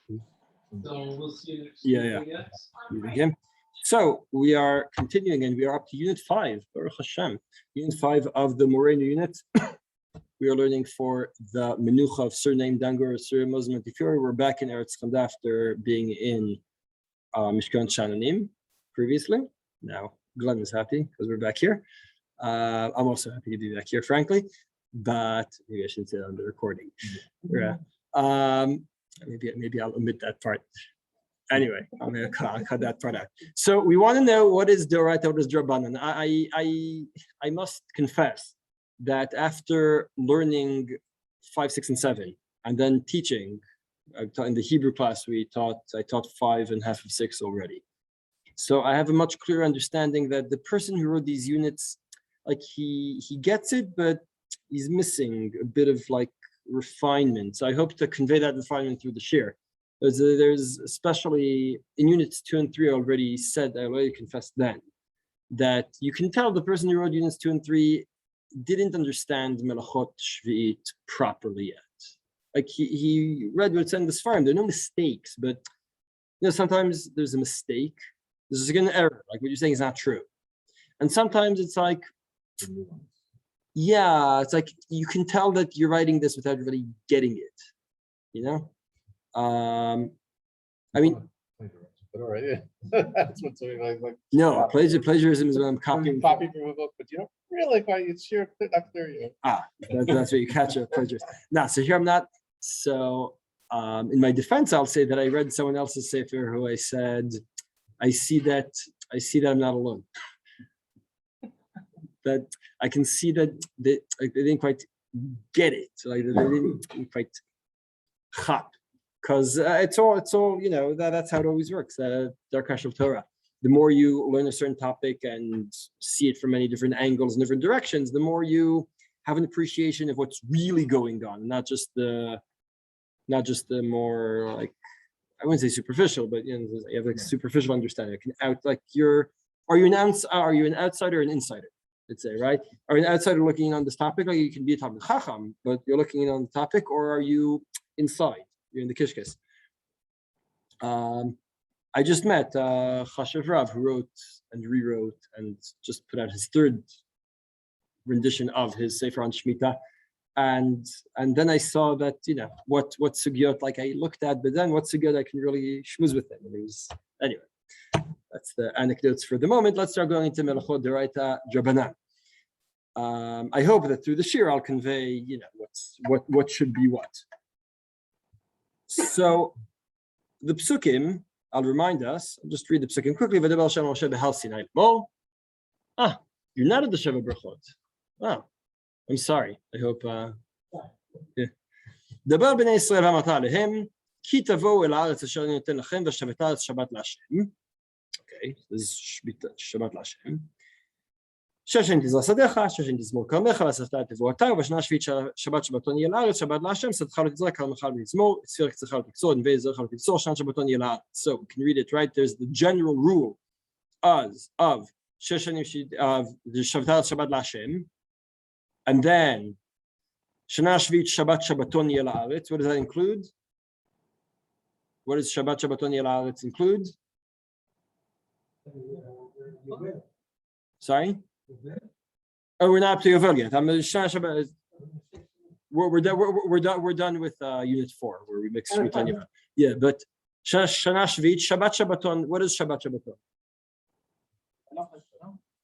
So we'll see you next week. Yeah. So we are continuing, and we are up to Unit 5, Baruch Hashem. Unit 5 of the Moreno unit. We are learning for the Menucha of Surname Dangur, Surah Muslim Tifur. We're back in Eretz Chanda after being in Mishkan Shananim previously. Now, Glenn is happy because we're back here. I'm also happy to be back here, frankly, but maybe I shouldn't say that on the recording. Yeah. Maybe I'll omit that part. Anyway, I'm gonna cut that part out. So we want to know what is Doraita, what is Drabanan. I must confess that after learning 5, 6, and 7, and then teaching, in the Hebrew class I taught 5 and half of 6 already. So I have a much clearer understanding that the person who wrote these units, like he gets it, but he's missing a bit of like refinement. So I hope to convey that refinement through the Shiur. There's especially in units 2 and 3, I already confessed then, that you can tell the person who wrote units 2 and 3 didn't understand Melachot Shvi'it properly yet. Like he read what's in the Sfarim. There are no mistakes, but sometimes there's a mistake. There's an error, like what you're saying is not true. And sometimes it's like, it's like you can tell that you're writing this without really getting it, I mean, but all right, yeah. That's what's like. No, plagiarism is when I'm copying from a book, but you don't really quite. It's sheer up there, that's where you catch a plagiarist. So here I'm not. So in my defense, I'll say that I read someone else's sefer who I said, I see that I'm not alone. That I can see that they didn't quite get it. Like they didn't quite chop. Because it's all that's how it always works. Darkash of Torah. The more you learn a certain topic and see it from many different angles and different directions, the more you have an appreciation of what's really going on, not just the more like, I wouldn't say superficial, but you have like superficial understanding. Are you an outsider or an insider? Let's say, right? Are you an outsider looking in on this topic? Like you can be a topic chacham, but you're looking in on the topic, or are you inside? You're in the kishkes. I just met Chashav Rav, who wrote and rewrote and just put out his 3rd rendition of his Sefer on Shmita. And then I saw that, what sugyot like I looked at, but then what sugyot I can really schmooze with them. Anyway, that's the anecdotes for the moment. Let's start going into Melachot Doraita Drabanan. I hope that through the Shiur I'll convey, what should be what. So the psukim, I'll remind us, I'll just read the psukim quickly. You're not at the Sheva Brachot. Oh, I'm sorry. I hope. דבר בני ישראל ואמרת עליהם, כי תבואו אל הארץ אשר אני נותן לכם ושבתה הארץ שבת להשם. Okay, this is שבת להשם. 6 שנים תזרע שדך, 6 שנים תזמור כרמך, ואספת את תבואתה, ובשנה השביעית שבת שבתון יהיה לארץ, שבת להשם, שדך לא תזרע, כרמך לא תזמור, צפיר קצרך לא תקצור, נווה זרעך לא תקצור, שנת שבתון יהיה לארץ. So, we can read it right. There's the general rule of 6 שנים שבתה הארץ שבת להשם, and then שנה השביעית שבת שבתון יהיה לארץ. What does that include? What does שבת שבתון יהיה לארץ include? Sorry? Oh, we're not up to Yovel yet. We're done with unit 4 where we mix Shmita and Yovel. Yeah, but Shana Shvit, Shabbat Shabbaton. What is Shabbat Shabbaton?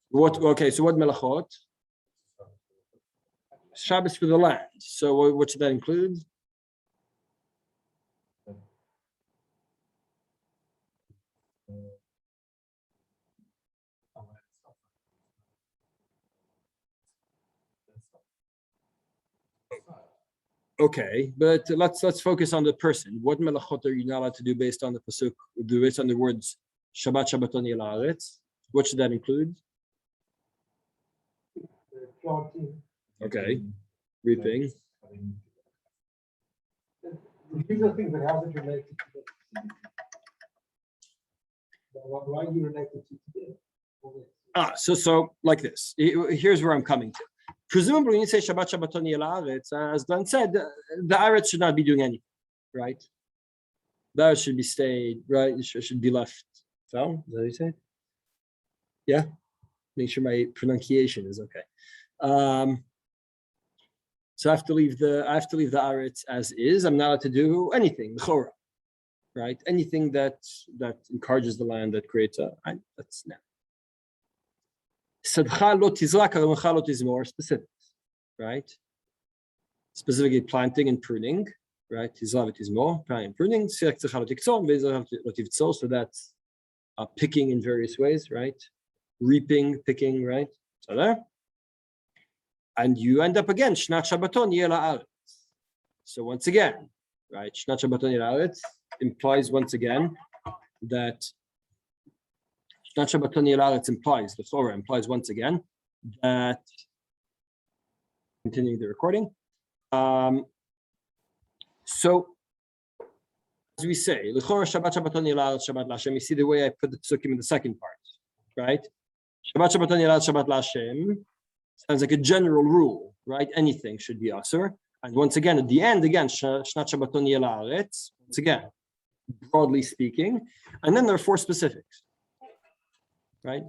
What? Okay, so what melachot? Shabbos for the land. So what should that include? Okay, but let's focus on the person. What melachot are you not allowed to do based on the pasuk, based on the words Shabbat Shabbaton Yel Haaretz? What should that include? Okay, reaping. These are things that haven't related to this. Why are you related to today? So like this. Here's where I'm coming to. Presumably, when you say Shabbat Shabbaton Yel Haaretz, as Glenn said, the Haaretz should not be doing anything, right? That should be stayed, right? It should be left. So, is that what you said? Yeah. Make sure my pronunciation is okay. So I have to leave the aretz as is. I'm not allowed to do anything, right? Anything that encourages the land, that creates that's now. Sadcha lo tizrak, lo tizmor, specifics, right? Specifically planting and pruning, right? Tizrak tizmor, planting and pruning. So that's picking in various ways, right? Reaping, picking, right? So there. And you end up again, Shnat Shabbaton Yeh La'aretz. So once again, right, Shnat Shabbaton Yeh La'aretz implies once again that Shnat Shabbaton Yeh La'aretz implies, the Torah implies once again that, continuing the recording, so as we say, L'chora Shabbat Shabbaton Yeh La'aretz Shabbat L'Hashem, you see the way I put the psukim in the second part, right? Shabbat Shabbaton Yeh La'aretz Shabbat L'Hashem sounds like a general rule, right? Anything should be asur. And once again, at the end, again, Shnat Shabbaton Yeh La'aretz, once again, broadly speaking. And then there are 4 specifics, right?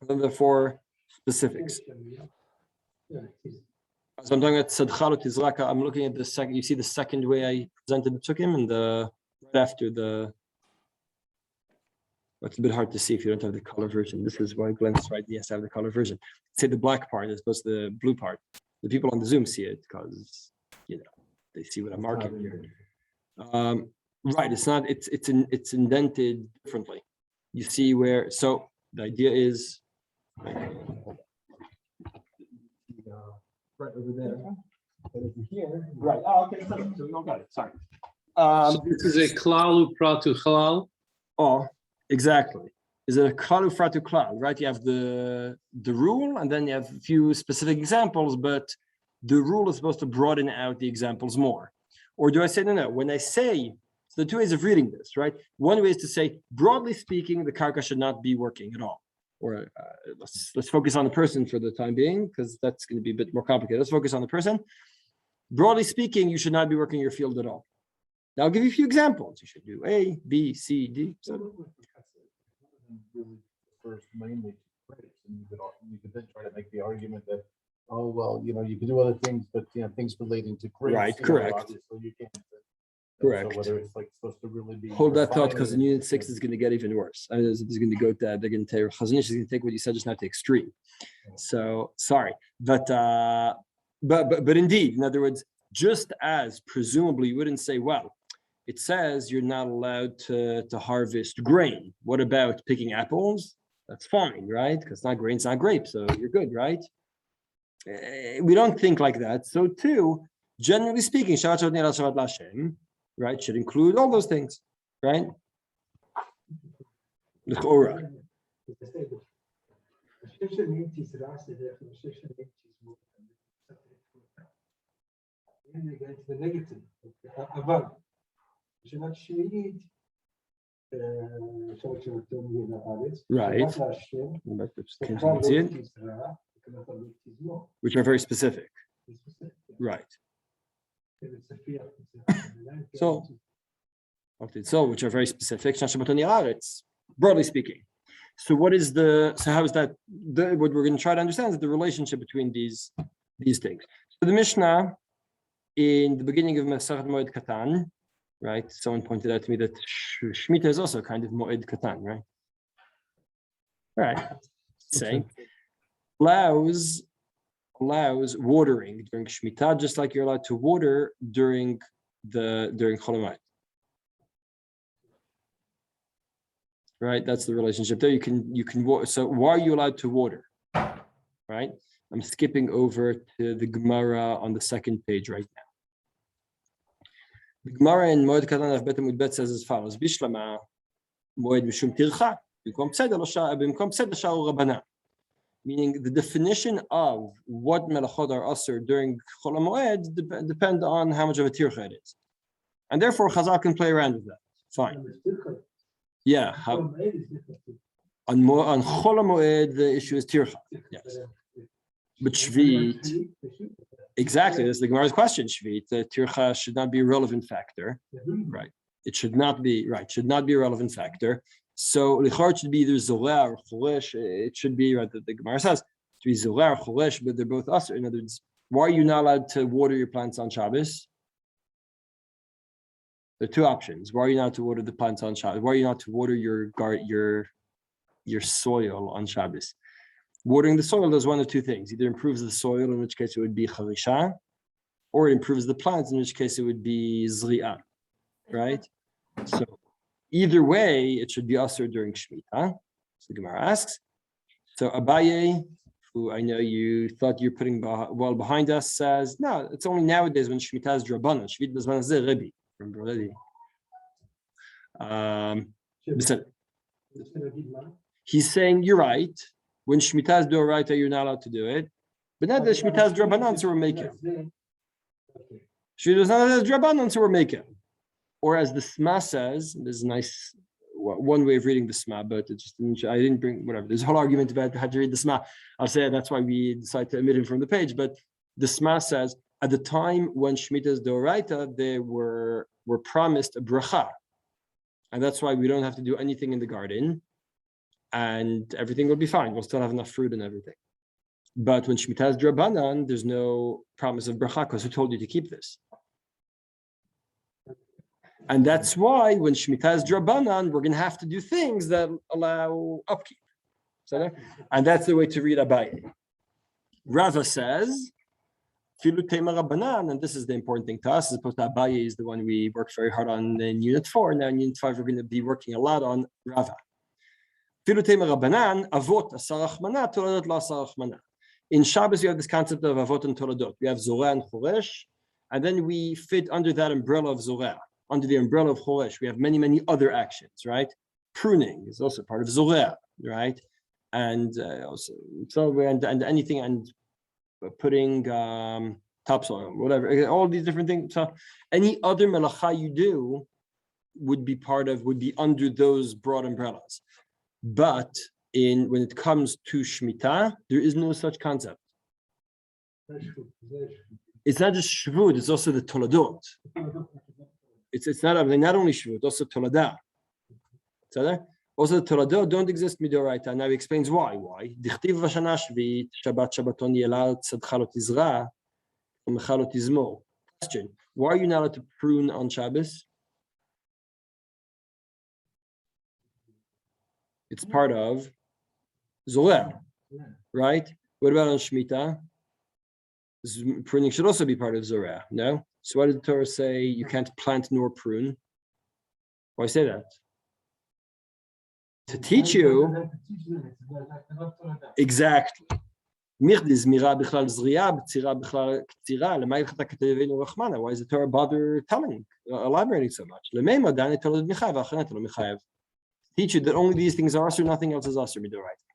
And then there are 4 specifics. As I'm talking about Sadcha lo tizraka, I'm looking at the second, you see the second way I presented the psukim, and right after it's a bit hard to see if you don't have the color version. This is why Glenn's right. Yes, I have the color version. Say the black part as opposed to the blue part. The people on the Zoom see it because they see what I'm marking here. Right, it's not. It's indented differently. You see where. So the idea is right over there. But over here, right? Oh, okay. So we all got it. Sorry. So this is a klalu pratu halal. Oh. Exactly. Is it a klalu fratu klal, right? You have the rule, and then you have a few specific examples, but the rule is supposed to broaden out the examples more. Or do I say, no, when I say, so the 2 ways of reading this, right? One way is to say, broadly speaking, the karka should not be working at all. Or let's focus on the person for the time being, because that's going to be a bit more complicated. Let's focus on the person. Broadly speaking, you should not be working your field at all. Now, I'll give you a few examples. You should do A, B, C, D. Really refers mainly to critics, and you could then try to make the argument that, oh well, you can do other things, but things relating to critics, right? Correct. Obviously, you can't. Correct. So whether it's supposed to really be hold that thought, because in Unit 6 is going to get even worse. I mean, there's going to go to that. They're going to take Chazal is going to take what you said just now to extreme. So sorry, but indeed, in other words, just as presumably you wouldn't say, well, it says you're not allowed to harvest grain. What about picking apples? That's fine, right? Because it's not grain, it's not grapes, so you're good, right? We don't think like that. So too, generally speaking, Shabbat Shabbat L'Hashem, right, should include all those things, right? The Torah. The negative. Right. Which are very specific. Right. So which are very specific, broadly speaking. So how is that? What we're going to try to understand is the relationship between these things. So the Mishnah in the beginning of Masechet Moed Katan, right? Someone pointed out to me that Shmita is also kind of Moed Katan, right? Right. Saying allows watering during Shmita, just like you're allowed to water during Chol Hamoed. Right, that's the relationship there. You can water. So why are you allowed to water? Right. I'm skipping over to the Gemara on the second page right now. The Gemara in Moed Katan Af Bet Amud Bet says as follows: Bishlama Moed Mishum Tircha B'mkom Tzedel Sha'u Rabbanan. Meaning the definition of what melachot are asur during Chol Hamoed depend on how much of a tircha it is, and therefore Chazal can play around with that. Fine. Yeah. On Chol Hamoed the issue is tircha. Yes. But Shvit, exactly, that's the Gemara's question. Shvit, the tircha should not be a relevant factor, right? It should not be right. Should not be a relevant factor. So lichar should be either zola or cholesh. It should be right that the Gemara says to be zola or cholesh, but they're both us. In other words, why are you not allowed to water your plants on Shabbos? There are two options. Why are you not to water the plants on Shabbos? Why are you not to water your soil on Shabbos? Watering the soil does one of two things. Either improves the soil, in which case it would be charisha, or it improves the plants, in which case it would be zri'ah, right? So either way, it should be usher during Shmita. So the Gemara asks. So Abaye, who I know you thought you're putting well behind us, says, no, it's only nowadays when Shmita is drabanan. Shmita is manazeh Rebbe. Remember already. He's saying, you're right. When Shmita is doraita, you're not allowed to do it. But not that Shmita is drabanan, so we're making. Shmita is not drabanan, so we're making. Or as the Sma says, there's a nice one way of reading the Sma, but it just I didn't bring whatever. There's a whole argument about how to read the Sma. I'll say that's why we decided to omit him from the page. But the Sma says at the time when Shmita is doraita, they were promised a bracha, and that's why we don't have to do anything in the garden, and everything will be fine. We'll still have enough fruit and everything. But when Shmita is drabanan, there's no promise of bracha because who told you to keep this? And that's why when Shmita is drabanan, we're going to have to do things that allow upkeep. And that's the way to read Abaye. Rava says, and this is the important thing to us, as opposed to Abaye is the one we worked very hard on in Unit 4. Now in Unit 5, we're going to be working a lot on Rava. In Shabbos, we have this concept of avot and toladot. We have zorah and choresh, and then we fit under that umbrella of zorah. Under the umbrella of choresh, we have many, many other actions, right? Pruning is also part of zorah, right? And also, and anything, and putting topsoil, whatever, all these different things. So any other melacha you do would be under those broad umbrellas. But when it comes to Shmita, there is no such concept. It's not just shvut; it's also the toladot. It's not only shvut, also toladah. Also the toladot don't exist midoraita. Now he explains why. Why? Dichtiv v'shana shvit Shabbat Shabbaton yelal tzadchalot izra umechalot izmo. Question: why are you not allowed to prune on Shabbos? It's part of Zorah, right? What about on Shmita? Pruning should also be part of Zorah, no? So why did the Torah say you can't plant nor prune? Why say that? To teach you. Exactly. Why is the Torah bother elaborating so much? Teach you that only these things are asur, nothing else is asur midoraita.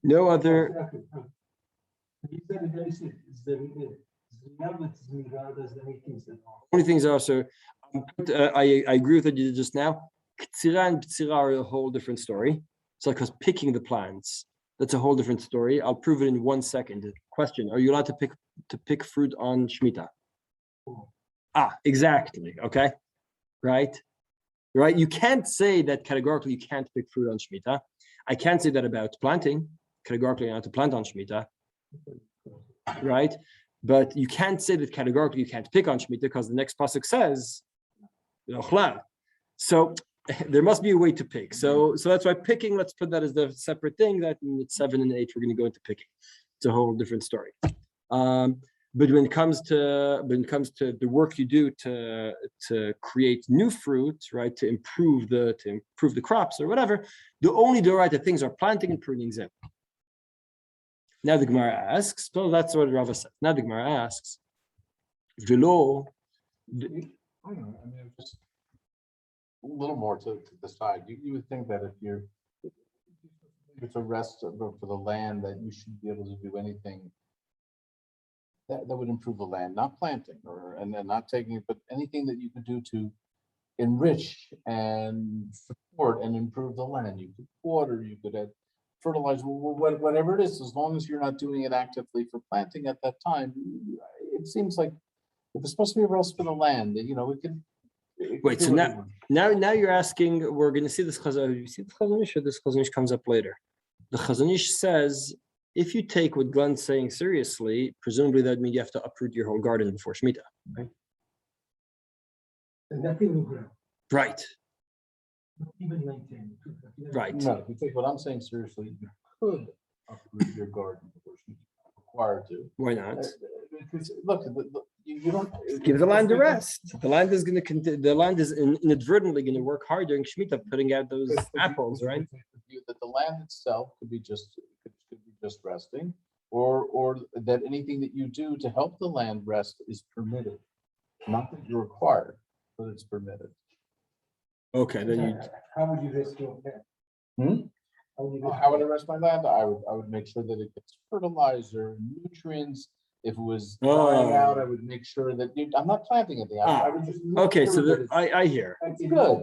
No other. Only things are asur. I agree with what you did just now. Ktsira and btsira are a whole different story. So because picking the plants, that's a whole different story. I'll prove it in 1 second. Question: are you allowed to pick fruit on Shmita? Exactly. Okay. Right. You can't say that categorically you can't pick fruit on Shmita. I can't say that about planting. Categorically, you're not to plant on Shmita, right? But you can't say that categorically you can't pick on Shmita because the next pasuk says, so there must be a way to pick. So that's why picking, let's put that as the separate thing. That in 7 and 8, we're going to go into picking. It's a whole different story. But when it comes to the work you do to create new fruit, right, to improve the crops or whatever, the only doraita things are planting and pruning zim. Now the Gemara asks, so that's what Rava said. Now the Gemara asks, Velo. I don't know. I mean, just a little more to the side. You would think that if it's a rest for the land, that you should be able to do anything that would improve the land, not planting and then not taking it, but anything that you could do to enrich and support and improve the land. You could water, you could add fertilizer, whatever it is, as long as you're not doing it actively for planting at that time. It seems like if it's supposed to be a rest for the land, we can Wait, so now you're asking, we're going to see this Chazal. You see the Chazal Ish, or this Chazal Ish comes up later? The Chazal Ish says, if you take what Glenn's saying seriously, presumably that means you have to uproot your whole garden before Shmita. Right? And that thing will grow, Right. not even maintain. Right. No, if you take what I'm saying seriously, you could uproot your garden before you're required to. Why not? Because look, you don't Give the land a rest. The land is going to the land is inadvertently going to work hard during Shemitah, putting out those apples, right? That the land itself could be just resting, or that anything that you do to help the land rest is permitted, not that you're required, but it's permitted. Okay, then you. How would you rest your land? How would I rest my land? I would make sure that it gets fertilizer, nutrients. If it was drying out, I would make sure that I'm not planting anything. I would just Okay, so I hear. it's good.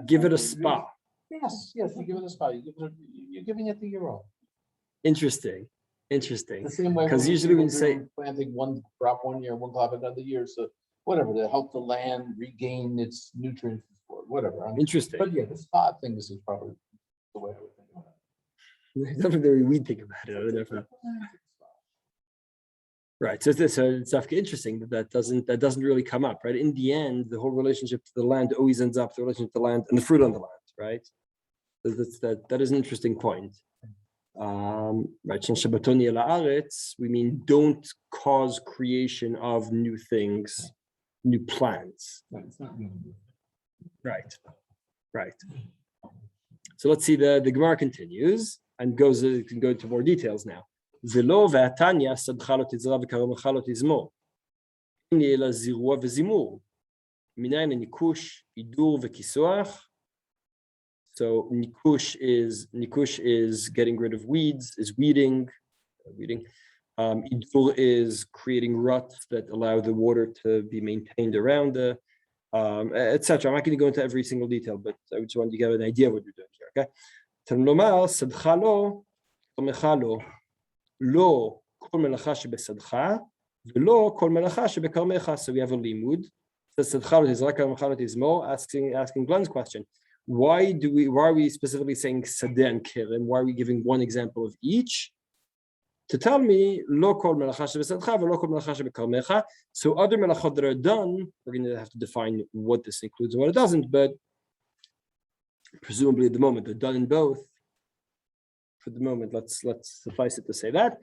Give it a spot. Yes, you give it a spot. You're giving it the year off. Interesting. The same way, Because usually we say planting one crop one year, one crop another year, so whatever to help the land regain its nutrients, or whatever. interesting. But yeah, the spot thing, this is probably the way I would think about it. That's the way we think about it. I don't know if right. So it's interesting that doesn't really come up, right? In the end, the whole relationship to the land always ends up the relationship to the land and the fruit on the land, right? So that is an interesting point. Right. We mean don't cause creation of new things, new plants. Right. So let's see the Gemara continues and can go into more details now. ולא והתניא סדך לא תזרע וכרמך לא תזמור. אין אלא זירוע וזימור. מניין הניקוש, הידור וכיסוח. So nikush is getting rid of weeds, is weeding. Hidur is creating ruts that allow the water to be maintained around the etc. I'm not going to go into every single detail, but I just wanted to get an idea of what you're doing here. Okay. תלומר, סדך לא, כרמך לא. לא כל מלאכה שבשדך, ולא כל מלאכה שבכרמך. So we have a limud. Says סדך לא תזרע כרמך לא תזמור, asking Glenn's question. Why are we specifically saying sadeh and kerem? Why are we giving one example of each? To tell me, לא כל מלאכה שבשדך ולא כל מלאכה שבכרמך. So other melachot that are done, we're going to have to define what this includes and what it doesn't, but presumably at the moment they're done in both. For the moment, let's suffice it to say that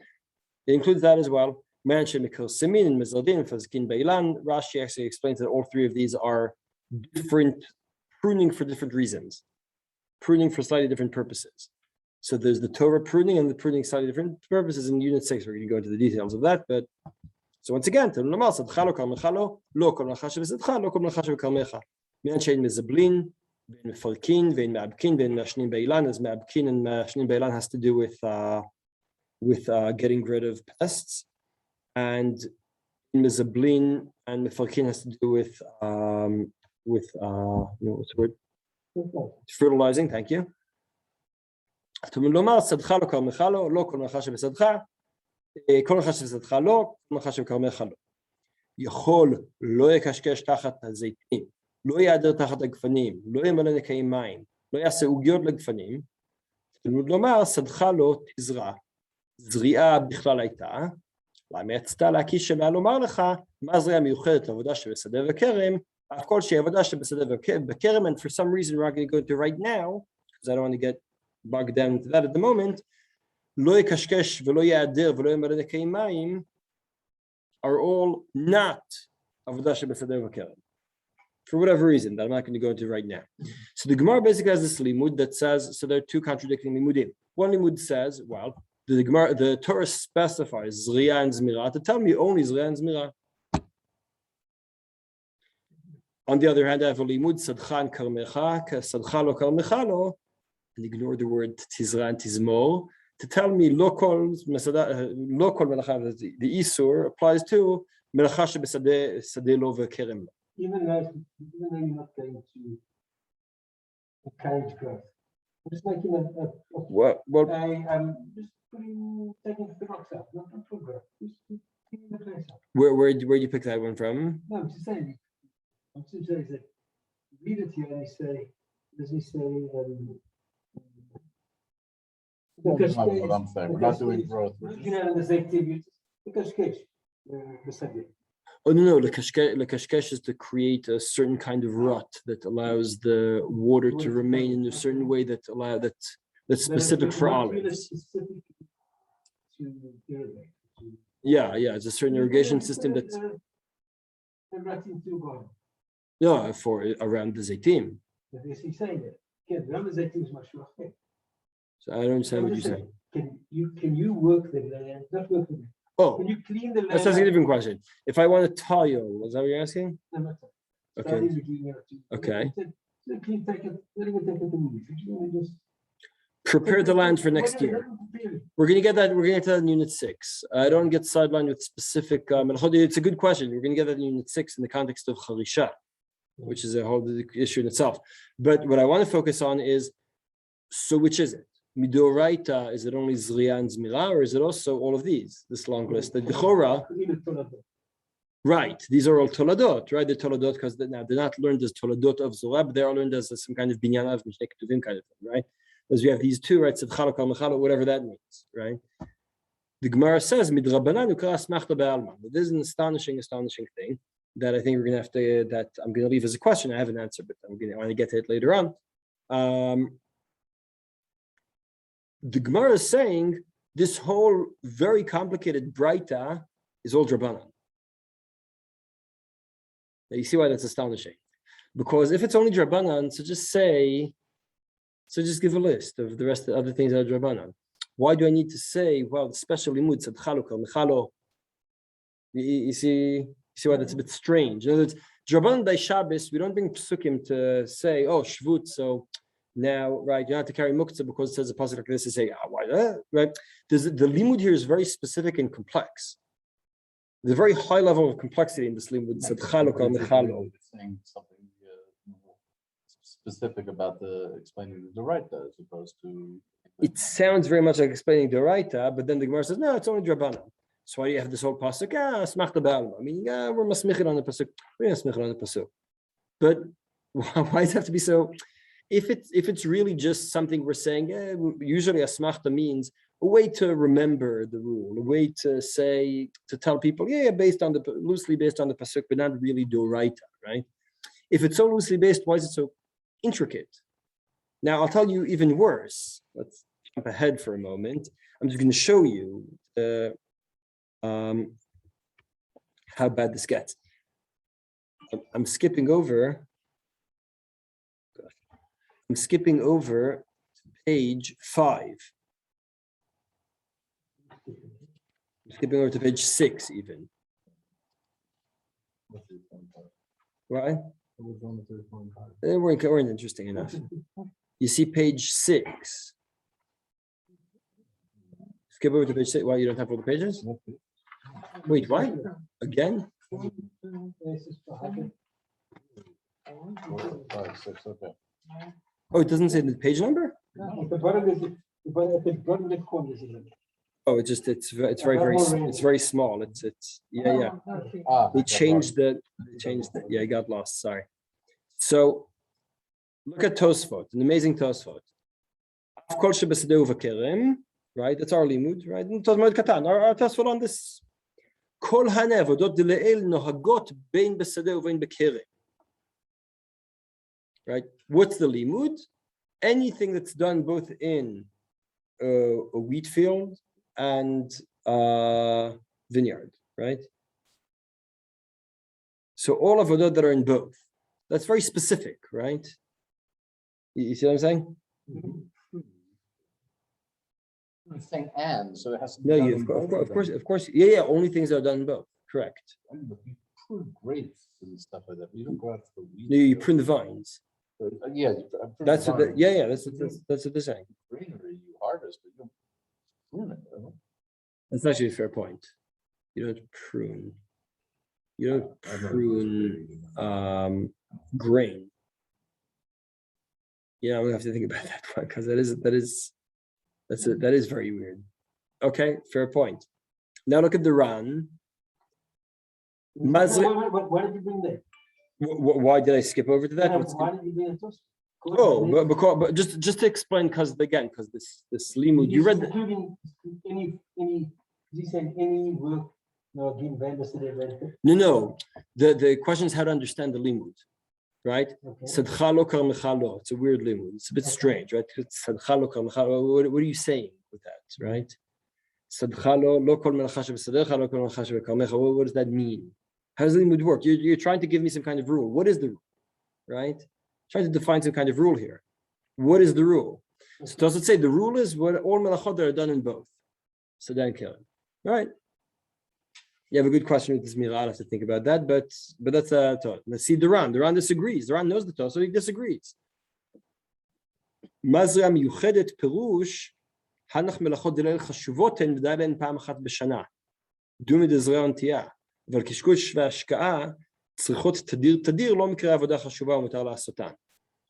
it includes that as well. Rashi actually explains that all three of these are different pruning for different reasons, pruning for slightly different purposes. So there's the Torah pruning and the pruning slightly different purposes in Unit 6. We're going to go into the details of that, but so once again, בין מפרקין ואין מאבקין ואין מעשנים באילן. As מאבקין and מעשנים באילן has to do with getting rid of pests, and mezablin and mefalkin has to do with what's the word? Fertilizing. Thank you. לומר שדך לא כרמך לא, לא כל מלאכה שבשדך, כל מלאכה שבשדך לא, כל מלאכה שבכרמך לא. יכול לא יקשקש תחת הזיתים, לא יעדר תחת הגפנים, לא ימלא נקי מים, לא יעשה עוגיות לגפנים. תלמוד לומר, שדך לא תזרע. זריעה בכלל הייתה, למה יצתה להקיש שמע לומר לך, מה זריעה מיוחדת לעבודה שבשדה וכרם, אף כל שהיא עבודה שבשדה וכרם, and for some reason we're not going to go into right now, because I don't want to get bogged down into that at the moment, לא יקשקש ולא יעדר ולא ימלא נקי מים, are all not עבודה שבשדה וכרם. For whatever reason that I'm not going to go into right now. So the Gemara basically has this limud that says, so there are two contradicting limudim. One limud says, well, the Torah specifies zriya and zmira to tell me only zriya and zmira. On the other hand, I have a limud sadcha and karmecha, sadcha lo karmecha lo, and ignore the word tizra and tizmor to tell me lo kol melacha. The isur applies to melacha shebesadeh lo vekerem lo. Even though you're not going to encourage growth, I'm just making I'm just taking the rocks out, not for growth, just keeping the place up. Where do you pick that one from? No, I'm just saying, I'm saying is that read it here and he say, does he say, That's not what I'm saying. We're not doing growth. We're just- Oh no, the kashkesh is to create a certain kind of rut that allows the water to remain in a certain way that's specific for olives. Yeah, it's a certain irrigation system that's for around the zaitim. So I don't understand what you're saying. Can you work the land? Not work the land. Oh, Can you clean the land? that's a different question. If I want to tile, is that what you're asking? Okay. Okay. Prepare the land for next year. We're gonna get that. We're gonna get that in Unit 6. I don't get sidelined with specific. It's a good question. We're gonna get that in Unit 6 in the context of charisha, which is a whole issue in itself. But what I want to focus on is, so which is it? Midoraita, is it only Zriya and Zmira, or is it also all of these? This long list. The Chora, right? These are all Toladot, right? The Toladot, because now they're not learned as Toladot of Zorah, but they're learned as some kind of Binyan of Mishneh Ketuvim kind of thing, right? Because we have these two, right? Tzedchalo kal mechalo, whatever that means, right? The Gemara says Midrabanan ukra asmachta be'alma. This is an astonishing thing that I think we're gonna have to. That I'm gonna leave as a question. I have an answer, but I want to get to it later on. The Gemara is saying this whole very complicated Braita is all Drabanan. Now you see why that's astonishing. Because if it's only Drabanan, so just give a list of the rest of the other things that are Drabanan. Why do I need to say, well, the special limud said Chalukal, Mechalo? You see why that's a bit strange. In other words, Drabanan by Shabbos, we don't bring psukim to say, oh, Shvut, so now, right, you don't have to carry muktzah because it says a pasuk like this to say, why that? Right? The limud here is very specific and complex. There's a very high level of complexity in this limud. Said chalukal mechalo. Saying something specific about explaining the Doraita as opposed to. It sounds very much like explaining the Doraita, but then the Gemara says, no, it's only Drabanan. So why do you have this whole pasuk? Smachta ba'alma. I mean, we're masmiching on the pasuk. We're masmiching on the pasuk. But why does it have to be so? If it's really just something we're saying, usually asmachta means a way to remember the rule, a way to tell people, loosely based on the pasuk, but not really doraita, right? If it's so loosely based, why is it so intricate? Now I'll tell you even worse. Let's jump ahead for a moment. I'm just going to show you how bad this gets. I'm skipping over to page 5. I'm skipping over to page 6 even. Right? They weren't interesting enough. You see page 6. Skip over to page 6. Why, you don't have all the pages? Wait, why? Again? 4, 5, 6, okay. Oh, it doesn't say the page number? Oh, it's very small. It's They changed it. Yeah, I got lost. Sorry. So look at Tosfot, an amazing Tosfot. Right? That's our limud, right? Our Tosfot on this. Kol hanevodot deleel nohagot bein besadeh uvein bekerem. Right? What's the limud? Anything that's done both in a wheat field and vineyard, right? So all of avodah that are in both. That's very specific, right? You see what I'm saying? I'm saying and, so it has to be. No, done you in of course. Yeah. Only things that are done in both. Correct. I mean, you prune grapes and stuff like that. But you don't go out to the wheat. No, you prune the vines. Yeah, That's what. That's what they're saying. Greenery you harvest, but you don't prune it. Right? That's actually a fair point. You don't prune. You don't prune grain. Yeah, we have to think about that one because that is very weird. Okay, fair point. Now look at the Ran. What did you bring there? Why did I skip over to that? Why did you bring a Tosfos? But just to explain, because this limud you read. Including any, he said any work, no, again, No. The question is how to understand the limud, right? Sadcha lo kar mecha lo. It's a weird limud. It's a bit strange, right? Sadcha lo kar mecha lo. What are you saying with that, right? Sadcha lo kol melacha shebesadercha lo kol melacha shebekarmecha. What does that mean? How does the limud work? You're trying to give me some kind of rule. What is the rule, right? Trying to define some kind of rule here. What is the rule? So does it say the rule is what all melachot are done in both? So then kill him. Right. You have a good question with this Mira. I have to think about that, but that's a Torah. Let's see the Ran. The Ran disagrees. The Ran knows the Torah, so he disagrees. Mazra miyuchedet perush hanach melachot delel chashuvot hen v'day ben pa'am achat b'shana. Dumid ezra antiya. אבל קשקוש והשקעה צריכות תדיר לא מקרה עבודה חשובה ומותר לעשותן.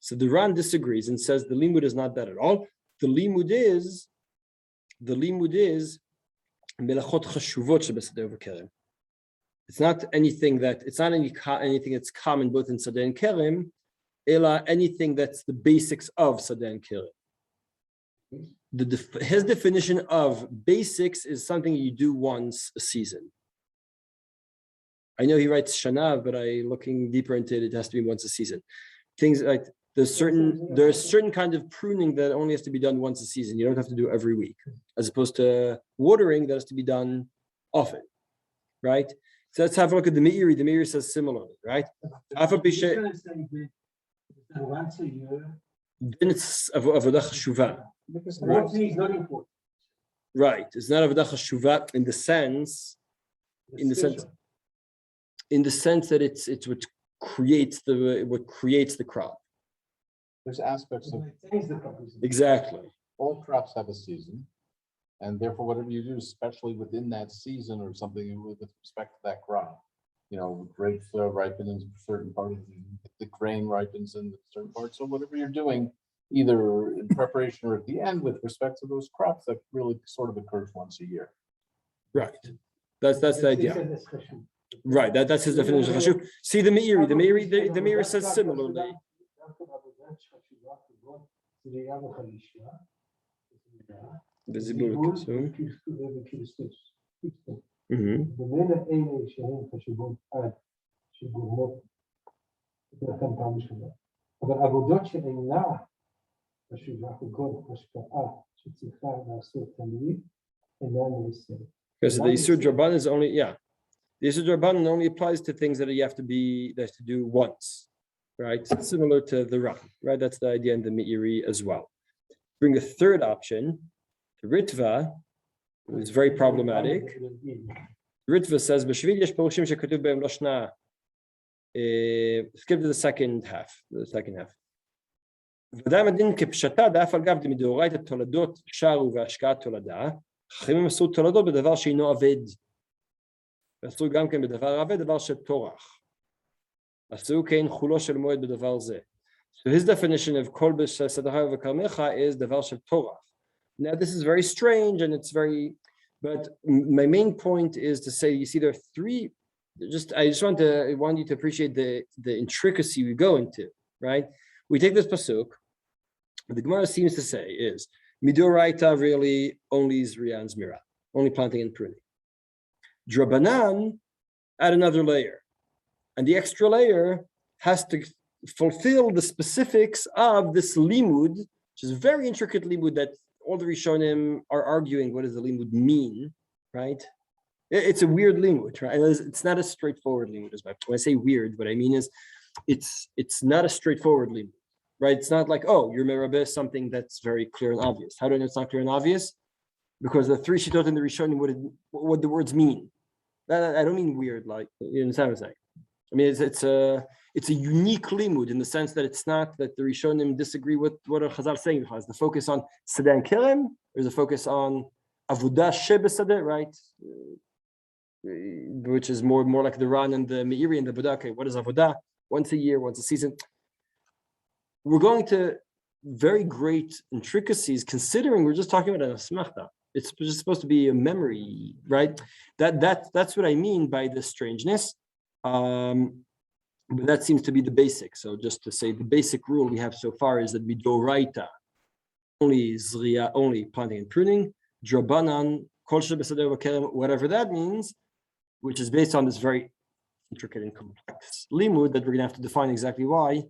So the Ran disagrees and says the limud is not that at all. The limud is melachot chashuvot shebeseder v'kerem. It's not anything that's common both in Sadeh and Kerem, ela anything that's the basics of Sadeh and Kerem. His definition of basics is something you do once a season. I know he writes Shana, but looking deeper into it, it has to be once a season. Things like there's certain kind of pruning that only has to be done once a season. You don't have to do every week, as opposed to watering that has to be done often, right? So let's have a look at the Meiri. The Meiri says similarly, right? Once a year. Then it's avodah chashuva. Once is not important. Right. It's not avodah chashuva in the sense that it's what creates the crop. There's aspects of Exactly. all crops have a season, and therefore whatever you do, especially within that season or something with respect to that crop, grapes ripen in certain parts, the grain ripens in certain parts. So whatever you're doing, either in preparation or at the end with respect to those crops, that really sort of occurs once a year. Right. That's the idea. Right, that's his definition of chashuv. See the Meiri says similarly. אבל עבודות שאינה חשובה כגון השקעה שצריכה לעשות תמיד אינה נעשית. Because the Yisur Draban is only, the Yisur Draban only applies to things that you have to do once, right? Similar to the Ran, right? That's the idea in the Meiri as well. Bring a third option, the Ritva, is very problematic. Ritva says, "B'shvil yesh perushim shekatuv be'em lo shna." Skip to the second half. ודאי מדין כפשטה דאף על גב דמדאורייתא תולדות שרו והשקעת תולדה, חכמים עשו תולדות בדבר שאינו עבד. ועשו גם כן בדבר עבד, דבר של טורח. עשו כן חולו של מועד בדבר זה. So his definition of כל בסדרה וכרמך is דבר של טורח. Now this is very strange and it's very, but my main point is to say, you see there are three, I just want you to appreciate the intricacy we go into, right? We take this pasuk, what the Gemara seems to say is, Midoraita really only is Rian Zmira, only planting and pruning. Drabanan, add another layer. And the extra layer has to fulfill the specifics of this limud, which is a very intricate limud that all the Rishonim are arguing what does the limud mean, right? It's a weird limud, right? It's not a straightforward limud. When I say weird, what I mean is it's not a straightforward limud, right? It's not like, oh, you're merabeh something that's very clear and obvious. How do I know it's not clear and obvious? Because the three shitot in the Rishonim, what the words mean. I don't mean weird, like, you understand what I'm saying? I mean, it's a unique limud in the sense that it's not that the Rishonim disagree with what Chazal saying. Is the focus on Sadeh and Kerem, or is the focus on Avodah Shebesadeh, right? Which is more like the Ran and the Meiri and the Avodah. Okay, what is Avodah? Once a year, once a season. We're going to very great intricacies, considering we're just talking about an asmachta. It's just supposed to be a memory, right? That's what I mean by the strangeness. But that seems to be the basic. So just to say, the basic rule we have so far is that midoraita, only zriya, only planting and pruning, drabanan, kol shebesader v'kerem, whatever that means, which is based on this very intricate and complex limud that we're going to have to define exactly why,